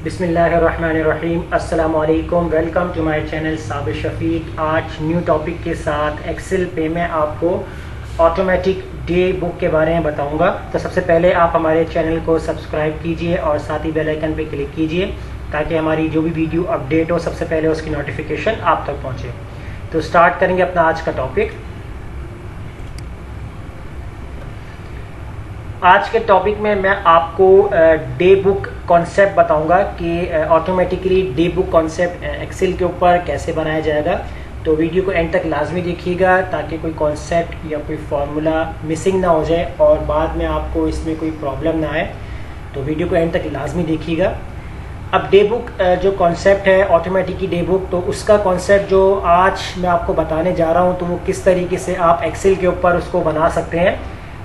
बिस्मिल्लाहिर्रहमानिर्रहीम। अस्सलाम वालेकुम। Welcome to my channel Sabir Shafiq. आज न्यू टॉपिक के साथ एक्सेल पे मैं आपको ऑटोमेटिक डे बुक के बारे में बताऊंगा। तो सबसे पहले आप हमारे चैनल को सब्सक्राइब कीजिए और साथ ही बेल आइकन पे क्लिक कीजिए ताकि हमारी जो भी वीडियो अपडेट हो सबसे पहले उसकी नोटिफिकेशन आप तक पहुंचे। तो स्टार्ट करेंगे अपना आज का टॉपिक। आज के टॉपिक में मैं आपको डे बुक कॉन्सेप्ट बताऊंगा कि automatically day book concept Excel के ऊपर कैसे बनाया जाएगा। तो वीडियो को एंड तक लाजमी देखिएगा ताकि कोई कॉन्सेप्ट या कोई फार्मूला मिसिंग ना हो जाए और बाद में आपको इसमें कोई प्रॉब्लम ना आए। तो वीडियो को एंड तक लाजमी देखिएगा। अब डे बुक जो कॉन्सेप्ट है ऑटोमेटिकली डे बुक, तो उसका कॉन्सेप्ट जो आज मैं आपको बताने जा रहा हूँ तो वो किस तरीके से आप एक्सेल के ऊपर उसको बना सकते हैं।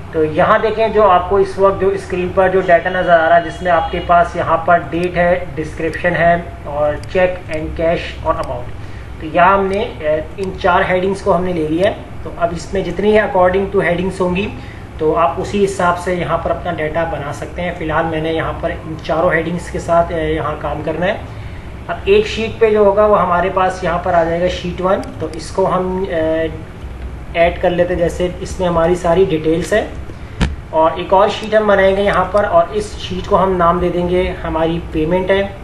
तो यहाँ देखें, जो आपको इस वक्त जो स्क्रीन पर जो डाटा नज़र आ रहा है जिसमें आपके पास यहाँ पर डेट है, डिस्क्रिप्शन है और चेक एंड कैश और अमाउंट। तो यहाँ हमने इन 4 हेडिंग्स को हमने ले लिया है। तो अब इसमें जितनी है अकॉर्डिंग टू हेडिंग्स होंगी तो आप उसी हिसाब से यहाँ पर अपना डाटा बना सकते हैं। फिलहाल मैंने यहाँ पर इन चारों हेडिंग्स के साथ यहाँ काम करना है। अब एक शीट पे जो होगा वो हमारे पास यहाँ पर आ जाएगा शीट 1। तो इसको हम ऐड कर लेते हैं, जैसे इसमें हमारी सारी डिटेल्स है। और एक और शीट हम बनाएंगे यहाँ पर और इस शीट को हम नाम दे देंगे हमारी पेमेंट है।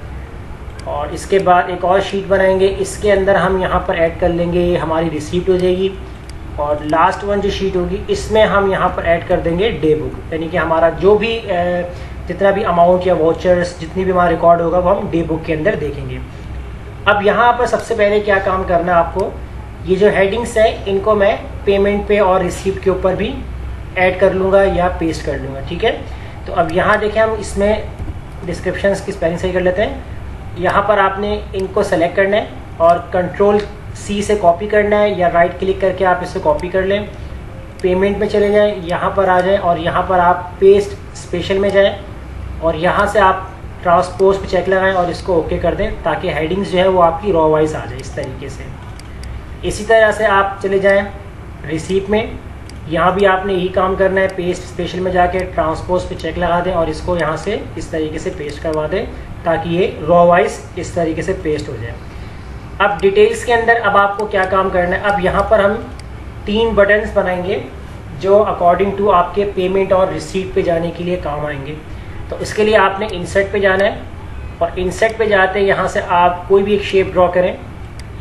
और इसके बाद एक और शीट बनाएंगे, इसके अंदर हम यहाँ पर ऐड कर लेंगे हमारी रिसीप्ट हो जाएगी। और लास्ट वन जो शीट होगी इसमें हम यहाँ पर ऐड कर देंगे डे बुक, यानी कि हमारा जो भी जितना भी अमाउंट या वाउचर्स जितनी भी हमारा रिकॉर्ड होगा वो हम डे बुक के अंदर देखेंगे। अब यहाँ पर सबसे पहले क्या काम करना है आपको, ये जो हेडिंग्स है इनको मैं पेमेंट पे और रिसीप्ट के ऊपर भी ऐड कर लूँगा या पेस्ट कर लूँगा, ठीक है। तो अब यहाँ देखें, हम इसमें डिस्क्रिप्शंस की स्पेलिंग सही कर लेते हैं। यहाँ पर आपने इनको सेलेक्ट करना है और कंट्रोल C से कॉपी करना है या राइट क्लिक करके आप इसे कॉपी कर लें। पेमेंट में चले जाएं, यहाँ पर आ जाएं और यहाँ पर आप पेस्ट स्पेशल में जाएं और यहाँ से आप ट्रांसपोज पे चेक लगाएं और इसको ओके कर दें ताकि हेडिंग्स जो है वो आपकी रॉ वाइज आ जाए इस तरीके से। इसी तरह से आप चले जाएँ रिसीप्ट में, यहाँ भी आपने यही काम करना है, पेस्ट स्पेशल में जाके ट्रांसपोज पे चेक लगा दें और इसको यहाँ से इस तरीके से पेस्ट करवा दें ताकि ये रॉ वाइज इस तरीके से पेस्ट हो जाए। अब डिटेल्स के अंदर अब आपको क्या काम करना है, अब यहाँ पर हम 3 बटन्स बनाएंगे जो अकॉर्डिंग टू आपके पेमेंट और रिसीट पे जाने के लिए काम आएंगे। तो इसके लिए आपने इंसर्ट पे जाना है और इंसर्ट पे जाते यहाँ से आप कोई भी एक शेप ड्रॉ करें।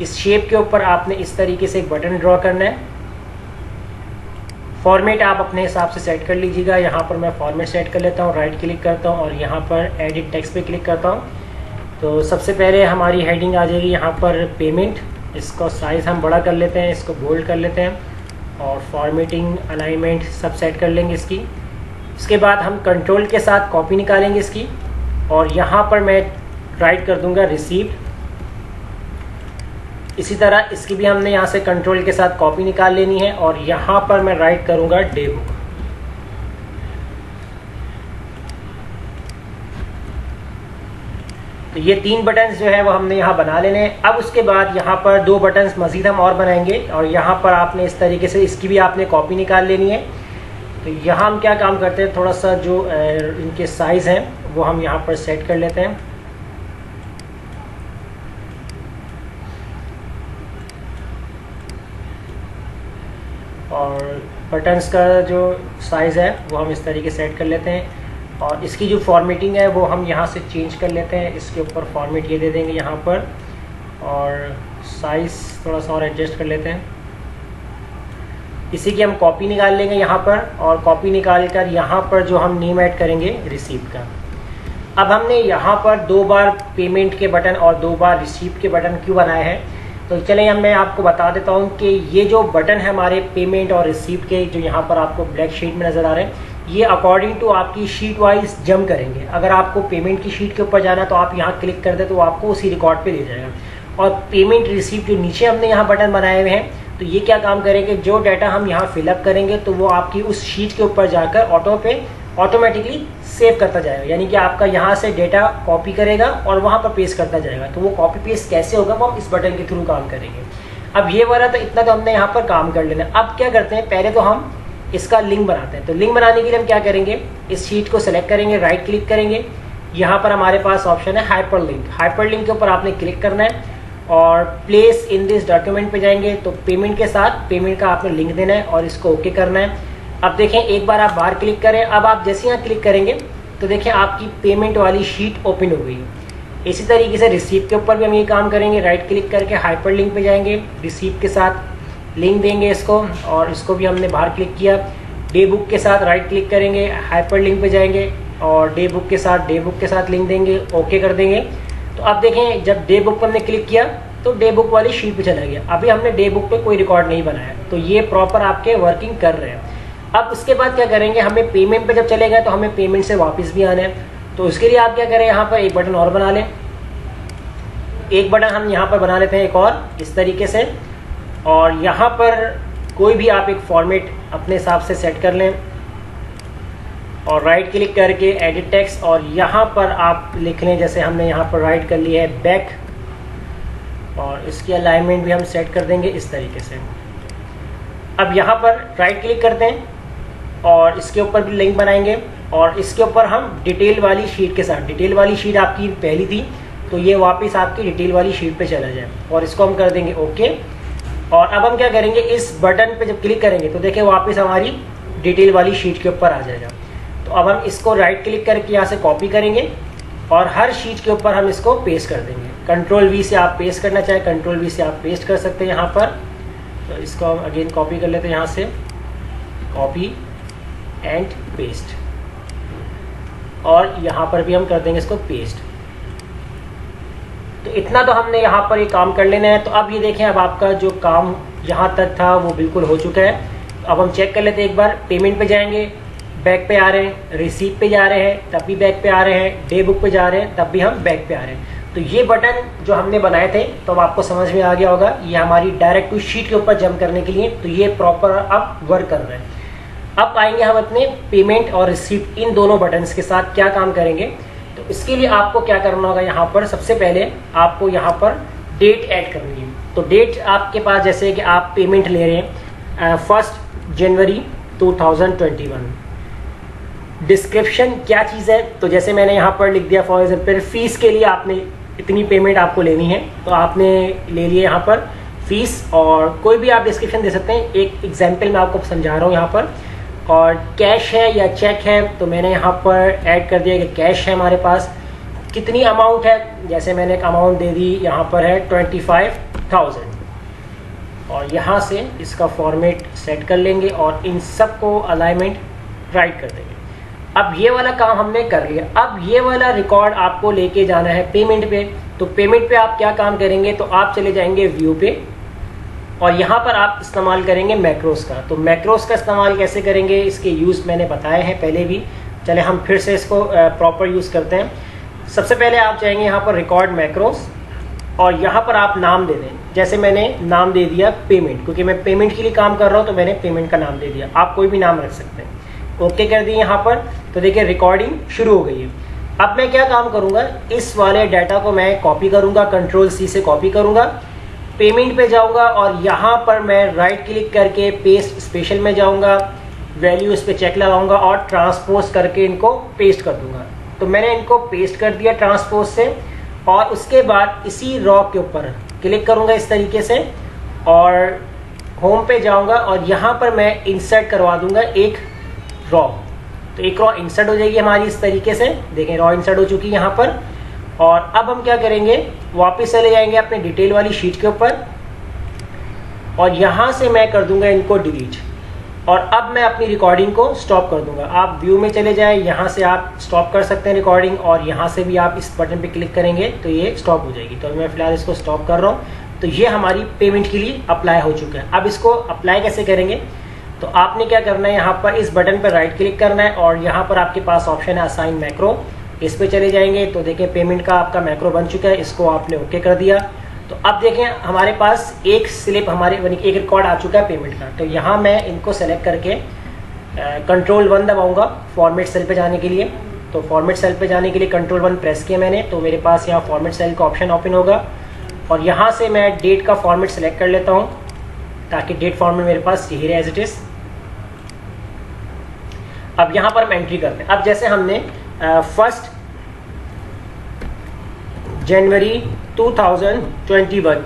इस शेप के ऊपर आपने इस तरीके से एक बटन ड्रॉ करना है। फॉर्मेट आप अपने हिसाब से सेट कर लीजिएगा। यहाँ पर मैं फॉर्मेट सेट कर लेता हूँ, राइट क्लिक करता हूँ और यहाँ पर एडिट टेक्स्ट पे क्लिक करता हूँ। तो सबसे पहले हमारी हेडिंग आ जाएगी यहाँ पर पेमेंट। इसको साइज़ हम बड़ा कर लेते हैं, इसको बोल्ड कर लेते हैं और फॉर्मेटिंग अलाइनमेंट सब सेट कर लेंगे इसकी। इसके बाद हम कंट्रोल के साथ कॉपी निकालेंगे इसकी और यहाँ पर मैं राइट कर दूँगा रिसीप्ट। इसी तरह इसकी भी हमने यहाँ से कंट्रोल के साथ कॉपी निकाल लेनी है और यहाँ पर मैं राइट करूँगा डे बुक। तो ये 3 बटन्स जो है वो हमने यहाँ बना लेने हैं। अब उसके बाद यहाँ पर 2 बटन्स मज़ीद हम और बनाएंगे और यहाँ पर आपने इस तरीके से इसकी भी आपने कॉपी निकाल लेनी है। तो यहाँ हम क्या काम करते हैं, थोड़ा सा जो इनके साइज़ हैं वो हम यहाँ पर सेट कर लेते हैं। और बटन्स का जो साइज़ है वो हम इस तरीके से सेट कर लेते हैं और इसकी जो फॉर्मेटिंग है वो हम यहाँ से चेंज कर लेते हैं। इसके ऊपर फॉर्मेट ये दे देंगे यहाँ पर और साइज़ थोड़ा सा और एडजस्ट कर लेते हैं। इसी की हम कॉपी निकाल लेंगे यहाँ पर और कॉपी निकाल कर यहाँ पर जो हम नेम ऐड करेंगे रिसीप्ट का। अब हमने यहाँ पर 2 बार पेमेंट के बटन और 2 बार रिसीप्ट के बटन क्यों बनाए हैं, तो चलें अब मैं आपको बता देता हूँ कि ये जो बटन है हमारे पेमेंट और रिसीप्ट के जो यहाँ पर आपको ब्लैक शीट में नज़र आ रहे हैं, ये अकॉर्डिंग टू आपकी शीट वाइज जंप करेंगे। अगर आपको पेमेंट की शीट के ऊपर जाना है तो आप यहाँ क्लिक कर दें तो आपको उसी रिकॉर्ड पे ले जाएगा। और पेमेंट रिसीप्ट जो नीचे हमने यहाँ बटन बनाए हुए हैं तो ये क्या काम करेंगे, जो डाटा हम यहाँ फिलअप करेंगे तो वो आपकी उस शीट के ऊपर जाकर ऑटोमेटिकली सेव करता जाएगा। यानी कि आपका यहाँ से डेटा कॉपी करेगा और वहाँ पर पेस्ट करता जाएगा। तो वो कॉपी पेस्ट कैसे होगा वो हम इस बटन के थ्रू काम करेंगे। अब ये वाला तो इतना तो हमने यहाँ पर काम कर लेना। अब क्या करते हैं, पहले तो हम इसका लिंक बनाते हैं। तो लिंक बनाने के लिए हम क्या करेंगे, इस शीट को सेलेक्ट करेंगे, राइट क्लिक करेंगे, यहाँ पर हमारे पास ऑप्शन है हाइपरलिंक। हाइपरलिंक के ऊपर आपने क्लिक करना है और प्लेस इन दिस डॉक्यूमेंट पे जाएंगे तो पेमेंट के साथ पेमेंट का आपने लिंक देना है और इसको ओके करना है। अब देखें एक बार आप बाहर क्लिक करें, अब आप जैसे यहाँ क्लिक करेंगे तो देखें आपकी पेमेंट वाली शीट ओपन हो गई है। इसी तरीके से रिसीप्ट के ऊपर भी हम ये काम करेंगे, राइट क्लिक करके हाइपरलिंक पे जाएंगे, रिसीप्ट के साथ लिंक देंगे इसको और इसको भी हमने बाहर क्लिक किया। डे बुक के साथ राइट क्लिक करेंगे, हाइपरलिंक पे जाएंगे और डे बुक के साथ लिंक देंगे, ओके कर देंगे। तो अब देखें जब डे बुक पर हमने क्लिक किया तो डे बुक वाली शीट पे चला गया। अभी हमने डे बुक पे कोई रिकॉर्ड नहीं बनाया, तो ये प्रॉपर आपके वर्किंग कर रहे हैं। अब उसके बाद क्या करेंगे, हमें पेमेंट पे जब चले गए तो हमें पेमेंट से वापस भी आना है। तो उसके लिए आप क्या करें, यहाँ पर एक बटन और बना लें। एक बटन हम यहाँ पर बना लेते हैं एक और इस तरीके से, और यहाँ पर कोई भी आप एक फॉर्मेट अपने हिसाब से सेट कर लें और राइट क्लिक करके एडिट टेक्स्ट और यहाँ पर आप लिख लें, जैसे हमने यहाँ पर राइट कर लिया है बैक, और इसकी अलाइनमेंट भी हम सेट कर देंगे इस तरीके से। अब यहाँ पर राइट क्लिक करते हैं और इसके ऊपर भी लिंक बनाएंगे और इसके ऊपर हम डिटेल वाली शीट के साथ, डिटेल वाली शीट आपकी पहली थी तो ये वापस आपकी डिटेल वाली शीट पे चला जाए और इसको हम कर देंगे ओके। और अब हम क्या करेंगे, इस बटन पे जब क्लिक करेंगे तो देखिए वापस हमारी डिटेल वाली शीट के ऊपर आ जाएगा। तो अब हम इसको राइट क्लिक करके यहाँ से कॉपी करेंगे और हर शीट के ऊपर हम इसको पेस्ट कर देंगे। कंट्रोल वी से आप पेस्ट करना चाहें, कंट्रोल वी से आप पेस्ट कर सकते हैं यहाँ पर। तो इसको हम अगेन कॉपी कर लेते हैं, यहाँ से कॉपी एंड पेस्ट, और यहाँ पर भी हम कर देंगे इसको पेस्ट। तो इतना तो हमने यहाँ पर ये काम कर लेना है। तो अब ये देखें, अब आपका जो काम यहाँ तक था वो बिल्कुल हो चुका है। तो अब हम चेक कर लेते हैं एक बार, पेमेंट पे जाएंगे, बैक पे आ रहे हैं, रिसीप्ट पे जा रहे हैं तब भी बैक पे आ रहे हैं, डे बुक पे जा रहे हैं तब भी हम बैक पे आ रहे हैं। तो ये बटन जो हमने बनाए थे तो अब आपको समझ में आ गया होगा, ये हमारी डायरेक्ट टू शीट के ऊपर जंप करने के लिए, तो ये प्रॉपर अब वर्क कर रहे हैं। अब आएंगे हम अपने पेमेंट और रिसीप्ट इन दोनों बटन्स के साथ क्या काम करेंगे। तो इसके लिए आपको क्या करना होगा, यहाँ पर सबसे पहले आपको यहाँ पर डेट ऐड करनी है। तो डेट आपके पास जैसे कि आप पेमेंट ले रहे हैं 1 जनवरी 2021। डिस्क्रिप्शन क्या चीज़ है, तो जैसे मैंने यहाँ पर लिख दिया फॉर एग्जाम्पल फीस के लिए आपने इतनी पेमेंट आपको लेनी है, तो आपने ले लिए यहाँ पर फीस, और कोई भी आप डिस्क्रिप्शन दे सकते हैं। एक एग्जाम्पल मैं आपको समझा रहा हूँ यहाँ पर। और कैश है या चेक है, तो मैंने यहाँ पर ऐड कर दिया कि कैश है हमारे पास। कितनी अमाउंट है, जैसे मैंने एक अमाउंट दे दी, यहाँ पर है 25,000, और यहाँ से इसका फॉर्मेट सेट कर लेंगे और इन सब को अलाइनमेंट राइट कर देंगे। अब ये वाला काम हमने कर लिया। अब ये वाला रिकॉर्ड आपको लेके जाना है पेमेंट पे। तो पेमेंट पे आप क्या काम करेंगे, तो आप चले जाएंगे व्यू पे और यहाँ पर आप इस्तेमाल करेंगे मैक्रोस का। तो मैक्रोस का इस्तेमाल कैसे करेंगे, इसके यूज़ मैंने बताए हैं पहले भी, चले हम फिर से इसको प्रॉपर यूज़ करते हैं। सबसे पहले आप चाहेंगे यहाँ पर रिकॉर्ड मैक्रोस और यहाँ पर आप नाम दे दें। जैसे मैंने नाम दे दिया पेमेंट, क्योंकि मैं पेमेंट के लिए काम कर रहा हूँ तो मैंने पेमेंट का नाम दे दिया। आप कोई भी नाम रख सकते हैं। ओके कर दिए यहाँ पर, तो देखिए रिकॉर्डिंग शुरू हो गई है। अब मैं क्या काम करूँगा, इस वाले डाटा को मैं कॉपी करूँगा, कंट्रोल सी से कॉपी करूँगा, पेमेंट पे जाऊँगा और यहाँ पर मैं राइट क्लिक करके पेस्ट स्पेशल में जाऊँगा, वैल्यूज़ पे चेक लगाऊंगा और ट्रांसपोज करके इनको पेस्ट कर दूंगा। तो मैंने इनको पेस्ट कर दिया ट्रांसपोज से, और उसके बाद इसी रॉ के ऊपर क्लिक करूंगा इस तरीके से और होम पे जाऊंगा और यहाँ पर मैं इंसर्ट करवा दूंगा एक रॉ। तो एक रॉ इंसर्ट हो जाएगी हमारी इस तरीके से। देखें रॉ इंसर्ट हो चुकी है यहाँ पर। और अब हम क्या करेंगे, वापस चले जाएंगे अपने डिटेल वाली शीट के ऊपर और यहाँ से मैं कर दूंगा इनको डिलीट, और अब मैं अपनी रिकॉर्डिंग को स्टॉप कर दूंगा। आप व्यू में चले जाएं, यहाँ से आप स्टॉप कर सकते हैं रिकॉर्डिंग, और यहाँ से भी आप इस बटन पे क्लिक करेंगे तो ये स्टॉप हो जाएगी। तो मैं फिलहाल इसको स्टॉप कर रहा हूँ। तो ये हमारी पेमेंट के लिए अप्लाई हो चुका है। अब इसको अप्लाई कैसे करेंगे, तो आपने क्या करना है, यहाँ पर इस बटन पर राइट क्लिक करना है और यहाँ पर आपके पास ऑप्शन है असाइन मैक्रो, इस पर चले जाएंगे। तो देखिए पेमेंट का आपका मैक्रो बन चुका है, इसको आपने ओके कर दिया। तो अब देखें हमारे पास एक स्लिप हमारे एक रिकॉर्ड आ चुका है पेमेंट का। तो यहाँ मैं इनको सेलेक्ट करके कंट्रोल 1 दबाऊंगा फॉर्मेट सेल पे जाने के लिए। तो फॉर्मेट सेल पे जाने के लिए कंट्रोल 1 प्रेस किया मैंने, तो मेरे पास यहाँ फॉर्मेट सेल का ऑप्शन ओपन होगा और यहाँ से मैं डेट का फॉर्मेट सेलेक्ट कर लेता हूँ ताकि डेट फॉर्मेट मेरे पास यही रहे एज इट इज़। अब यहाँ पर हम एंट्री करते हैं। अब जैसे हमने 1 जनवरी 2021।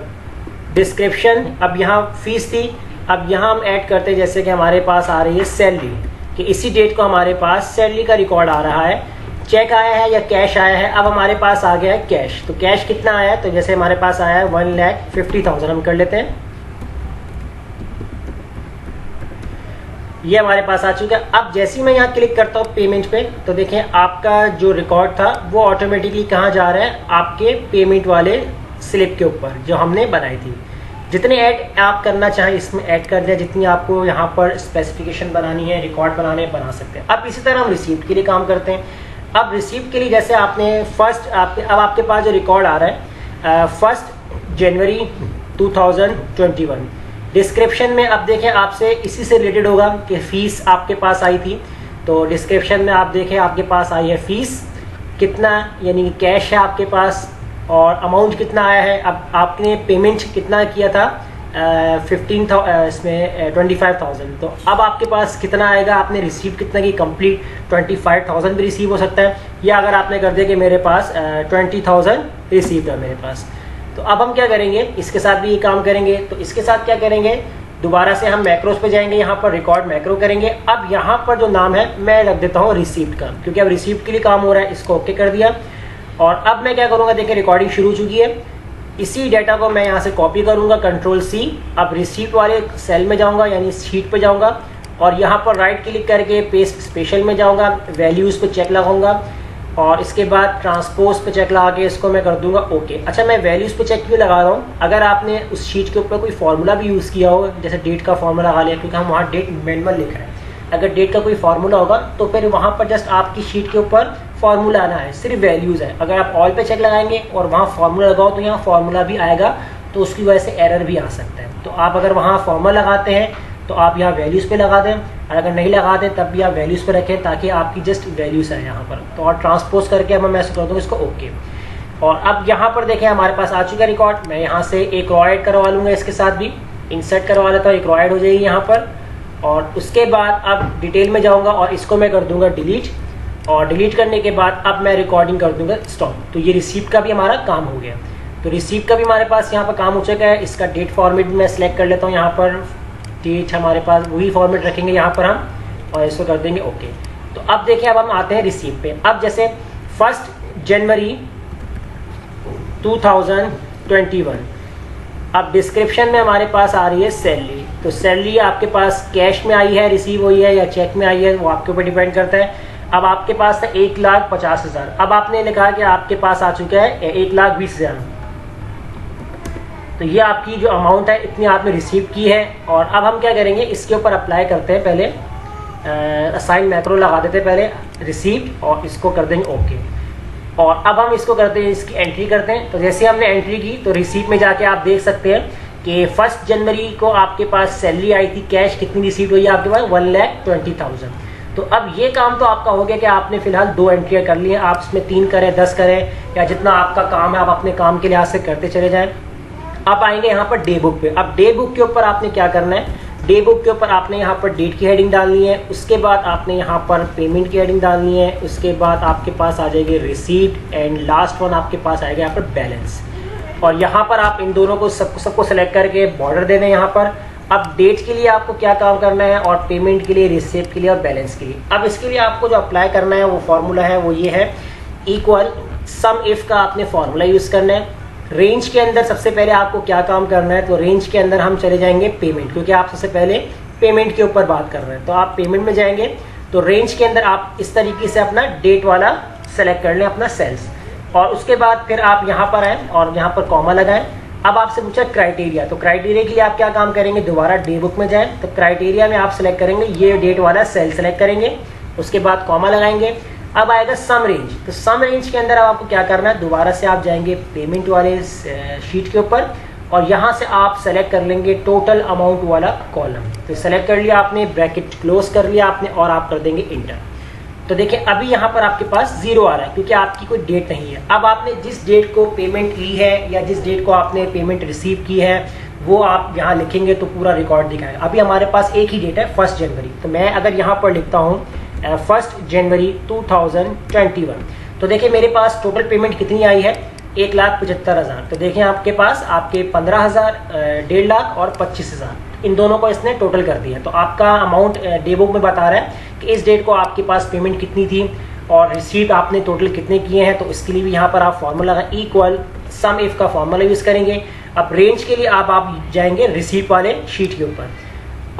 डिस्क्रिप्शन, अब यहाँ फीस थी, अब यहाँ हम ऐड करते हैं जैसे कि हमारे पास आ रही है सैलरी, कि इसी डेट को हमारे पास सैलरी का रिकॉर्ड आ रहा है। चेक आया है या कैश आया है, अब हमारे पास आ गया है कैश। तो कैश कितना आया है, तो जैसे हमारे पास आया है 1,50,000 हम कर लेते हैं, ये हमारे पास आ चुका है। अब जैसे ही मैं यहाँ क्लिक करता हूँ पेमेंट पे, तो देखें आपका जो रिकॉर्ड था वो ऑटोमेटिकली कहाँ जा रहा है, आपके पेमेंट वाले स्लिप के ऊपर जो हमने बनाई थी। जितने ऐड आप करना चाहें इसमें ऐड कर दिया, जितनी आपको यहाँ पर स्पेसिफिकेशन बनानी है, रिकॉर्ड बनाने बना सकते हैं। अब इसी तरह हम रिसीप्ट के लिए काम करते हैं। अब रिसीप्ट के लिए जैसे आपने अब आपके पास जो रिकॉर्ड आ रहा है 1 जनवरी 2021। डिस्क्रिप्शन में अब देखें आपसे इसी से रिलेटेड होगा कि फ़ीस आपके पास आई थी, तो डिस्क्रिप्शन में आप देखें आपके पास आई है फ़ीस कितना, यानी कि कैश है आपके पास, और अमाउंट कितना आया है। अब आपने पेमेंट कितना किया था 25,000, तो अब आपके पास कितना आएगा, आपने रिसीव कितना की कंप्लीट 25,000 भी रिसीव हो सकता है, या अगर आपने कर दिया कि मेरे पास 20,000 रिसीव है मेरे पास। तो अब हम क्या करेंगे, इसके साथ भी ये काम करेंगे। तो इसके साथ क्या करेंगे, दोबारा से हम मैक्रोस पे जाएंगे, यहाँ पर रिकॉर्ड मैक्रो करेंगे। अब यहाँ पर जो नाम है मैं रख देता हूँ रिसीप्ट का, क्योंकि अब रिसीप्ट के लिए काम हो रहा है, इसको ओके कर दिया। और अब मैं क्या करूँगा, देखिए रिकॉर्डिंग शुरू हो चुकी है। इसी डाटा को मैं यहाँ से कॉपी करूँगा, Ctrl+C। अब रिसीप्ट वाले सेल में जाऊँगा, यानी शीट पे जाऊँगा, और यहाँ पर राइट क्लिक करके पेस्ट स्पेशल में जाऊँगा, वैल्यूज़ पे चेक लगाऊंगा, और इसके बाद ट्रांसपोज पे चेक लगा के इसको मैं कर दूंगा ओके। अच्छा, मैं वैल्यूज़ पे चेक क्यों लगा रहा हूँ, अगर आपने उस शीट के ऊपर कोई फार्मूला भी यूज़ किया हो, जैसे डेट का फार्मूला लगा लिया, क्योंकि हम वहाँ डेट मैनुअल लिख रहे हैं, अगर डेट का कोई फार्मूला होगा तो फिर वहाँ पर जस्ट आपकी शीट के ऊपर फार्मूला आना है, सिर्फ वैल्यूज़ है। अगर आप ऑल पे चेक लगाएंगे और वहाँ फार्मूला लगाओ तो यहाँ फार्मूला भी आएगा, तो उसकी वजह से एरर भी आ सकता है। तो आप अगर वहाँ फार्मूला लगाते हैं तो आप यहाँ वैल्यूज़ पे लगा दें, और अगर नहीं लगाते तब भी आप वैल्यूज़ पे रखें, ताकि आपकी जस्ट वैल्यूज़ है यहाँ पर। तो और ट्रांसपोज करके अब मैं कर दूँगा इसको ओके। और अब यहाँ पर देखें हमारे पास आ चुका रिकॉर्ड। मैं यहाँ से एक रॉ ऐड करवा लूँगा, इसके साथ भी इंसर्ट करवा लेता हूँ, एक रॉ ऐड हो जाएगी यहाँ पर। और उसके बाद अब डिटेल में जाऊँगा और इसको मैं कर दूँगा डिलीट, और डिलीट करने के बाद अब मैं रिकॉर्डिंग कर दूँगा स्टॉप। तो ये रिसीप्ट का भी हमारा काम हो गया। तो रिसीप्ट का भी हमारे पास यहाँ पर काम हो चुका है। इसका डेट फॉर्मेट भी मैं सेलेक्ट कर लेता हूँ, यहाँ पर डेट हमारे पास वही फॉर्मेट रखेंगे यहाँ पर हम, और इसको कर देंगे ओके। तो अब देखिए अब हम आते हैं रिसीप्ट पे। अब जैसे 1 जनवरी 2021, अब डिस्क्रिप्शन में हमारे पास आ रही है सैलरी। तो सैलरी आपके पास कैश में आई है, रिसीव हुई है, या चेक में आई है, वो आपके ऊपर डिपेंड करता है। अब आपके पास था 1,50,000, अब आपने लिखा कि आपके पास आ चुका है 1,20,000। तो ये आपकी जो अमाउंट है इतनी आपने रिसीव की है। और अब हम क्या करेंगे, इसके ऊपर अप्लाई करते हैं, पहले असाइन मैक्रो लगा देते हैं पहले रिसीप्ट, और इसको कर देंगे ओके। और अब हम इसको करते हैं, इसकी एंट्री करते हैं। तो जैसे हमने एंट्री की तो रिसीप्ट में जाके आप देख सकते हैं कि 1 जनवरी को आपके पास सैलरी आई थी, कैश कितनी रिसीव हुई है आपके पास 1,20,000। तो अब ये काम तो आपका हो गया कि आपने फिलहाल 2 एंट्रियाँ कर ली हैं। आप इसमें 3 करें, 10 करें, या जितना आपका काम है आप अपने काम के लिहाज से करते चले जाएं। आप आएंगे यहाँ पर डे बुक पे। अब डे बुक के ऊपर आपने क्या करना है, डे बुक के ऊपर आपने यहाँ पर डेट की हेडिंग डालनी है, उसके बाद आपने यहाँ पर पेमेंट की हेडिंग डालनी है, उसके बाद आपके पास आ जाएगी रिसीप्ट, एंड लास्ट वन आपके पास आएगा यहाँ पर बैलेंस। और यहाँ पर आप इन दोनों को सबको सेलेक्ट करके बॉर्डर दे दें यहाँ पर। अब डेट के लिए आपको क्या काम करना है, और पेमेंट के लिए, रिसीप्ट के लिए और बैलेंस के लिए। अब इसके लिए आपको जो अप्लाई करना है वो फॉर्मूला है, वो ये है इक्वल सम इफ का आपने फॉर्मूला यूज़ करना है। रेंज के अंदर सबसे पहले आपको क्या काम करना है, तो रेंज के अंदर हम चले जाएंगे पेमेंट, क्योंकि आप सबसे पहले पेमेंट के ऊपर बात कर रहे हैं। तो आप पेमेंट में जाएंगे, तो रेंज के अंदर आप इस तरीके से अपना डेट वाला सेलेक्ट कर लें, अपना सेल्स। और उसके बाद फिर आप यहाँ पर आएँ और यहाँ पर कॉमा लगाएं। अब आपसे पूछा क्राइटेरिया, तो क्राइटेरिया के लिए आप क्या काम करेंगे, दोबारा डे बुक में जाएं, तो क्राइटेरिया में आप सेलेक्ट करेंगे ये डेट वाला सेल सेलेक्ट करेंगे, उसके बाद कॉमा लगाएंगे। अब आएगा सम रेंज, तो सम रेंज के अंदर अब आपको क्या करना है, दोबारा से आप जाएंगे पेमेंट वाले शीट के ऊपर, और यहाँ से आप सेलेक्ट कर लेंगे टोटल अमाउंट वाला कॉलम। तो सेलेक्ट कर लिया आपने, ब्रैकेट क्लोज कर लिया आपने, और आप कर देंगे इंटर। तो देखिए अभी यहाँ पर आपके पास 0 आ रहा है, क्योंकि आपकी कोई डेट नहीं है। अब आपने जिस डेट को पेमेंट ली है, या जिस डेट को आपने पेमेंट रिसीव की है, वो आप यहाँ लिखेंगे तो पूरा रिकॉर्ड दिखाएगा। अभी हमारे पास एक ही डेट है 1 जनवरी, तो मैं अगर यहाँ पर लिखता हूँ 1 जनवरी 2021, तो देखिए मेरे पास टोटल पेमेंट कितनी आई है 1,75,000। तो देखें आपके पास आपके 15,000, 1.5 लाख और 25,000, इन दोनों को इसने टोटल कर दिया। तो आपका अमाउंट डे बुक में बता रहा है कि इस डेट को आपके पास पेमेंट कितनी थी और रिसीट आपने टोटल कितने किए हैं। तो इसके लिए भी यहाँ पर आप फॉर्मूला का इक्वल सम इफ का फॉर्मूला यूज़ करेंगे। अब रेंज के लिए आप जाएंगे रिसीट वाले शीट के ऊपर,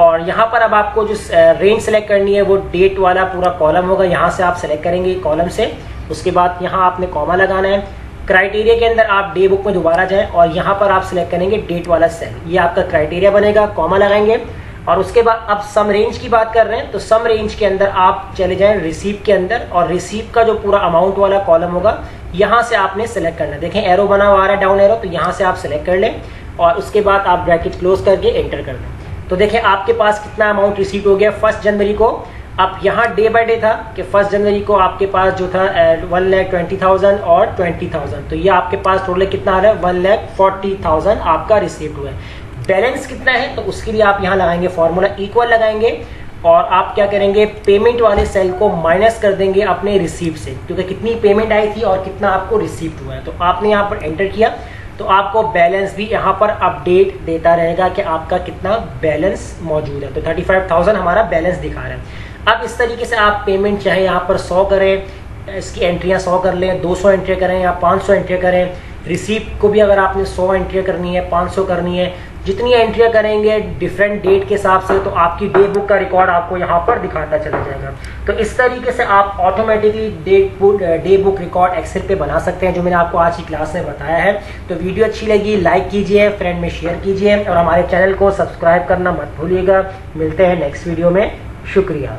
और यहाँ पर अब आपको जो रेंज सेलेक्ट करनी है वो डेट वाला पूरा कॉलम होगा, यहाँ से आप सेलेक्ट करेंगे कॉलम से। उसके बाद यहाँ आपने कॉमा लगाना है। क्राइटेरिया के अंदर आप डे बुक में दोबारा जाएं और यहाँ पर आप सिलेक्ट करेंगे डेट वाला सेल, ये आपका क्राइटेरिया बनेगा, कॉमा लगाएंगे। और उसके बाद अब सम रेंज की बात कर रहे हैं तो सम रेंज के अंदर आप चले जाएं रिसीप के अंदर, और रिसीप का जो पूरा अमाउंट वाला कॉलम होगा यहाँ से आपने सेलेक्ट करना है। देखें एरो बना हुआ आ रहा है, डाउन एरो, तो यहाँ से आप सेलेक्ट कर लें और उसके बाद आप ब्रैकेट क्लोज करके एंटर कर दें। तो देखें आपके पास कितना अमाउंट रिसीट हो गया 1 जनवरी को। अब यहाँ डे बाय डे था कि 1 जनवरी को आपके पास जो था 1,20,000 और 20,000, तो ये आपके पास टोटल कितना आ रहा है 1,40,000 आपका रिसीव्ड हुआ है। बैलेंस कितना है तो उसके लिए आप यहाँ लगाएंगे फॉर्मूला इक्वल लगाएंगे और आप क्या करेंगे पेमेंट वाले सेल को माइनस कर देंगे अपने रिसीव से, क्योंकि कितनी पेमेंट आई थी और कितना आपको रिसीव्ड हुआ है। तो आपने यहाँ पर एंटर किया तो आपको बैलेंस भी यहाँ पर अपडेट देता रहेगा कि आपका कितना बैलेंस मौजूद है। तो 35,000 हमारा बैलेंस दिखा रहा है। अब इस तरीके से आप पेमेंट चाहे यहाँ पर 100 करें, इसकी एंट्रियाँ 100 कर लें, 200 एंट्री करें या 500 एंट्री करें। रिसीप्ट को भी अगर आपने 100 एंट्री करनी है, 500 करनी है, जितनी एंट्रियाँ करेंगे डिफरेंट डेट के हिसाब से, तो आपकी डे बुक का रिकॉर्ड आपको यहाँ पर दिखाता चला जाएगा। तो इस तरीके से आप automatically day book record Excel पे बना सकते हैं, जो मैंने आपको आज की क्लास में बताया है। तो वीडियो अच्छी लगी लाइक कीजिए, फ्रेंड में शेयर कीजिए और हमारे चैनल को सब्सक्राइब करना मत भूलिएगा। मिलते हैं नेक्स्ट वीडियो में, शुक्रिया।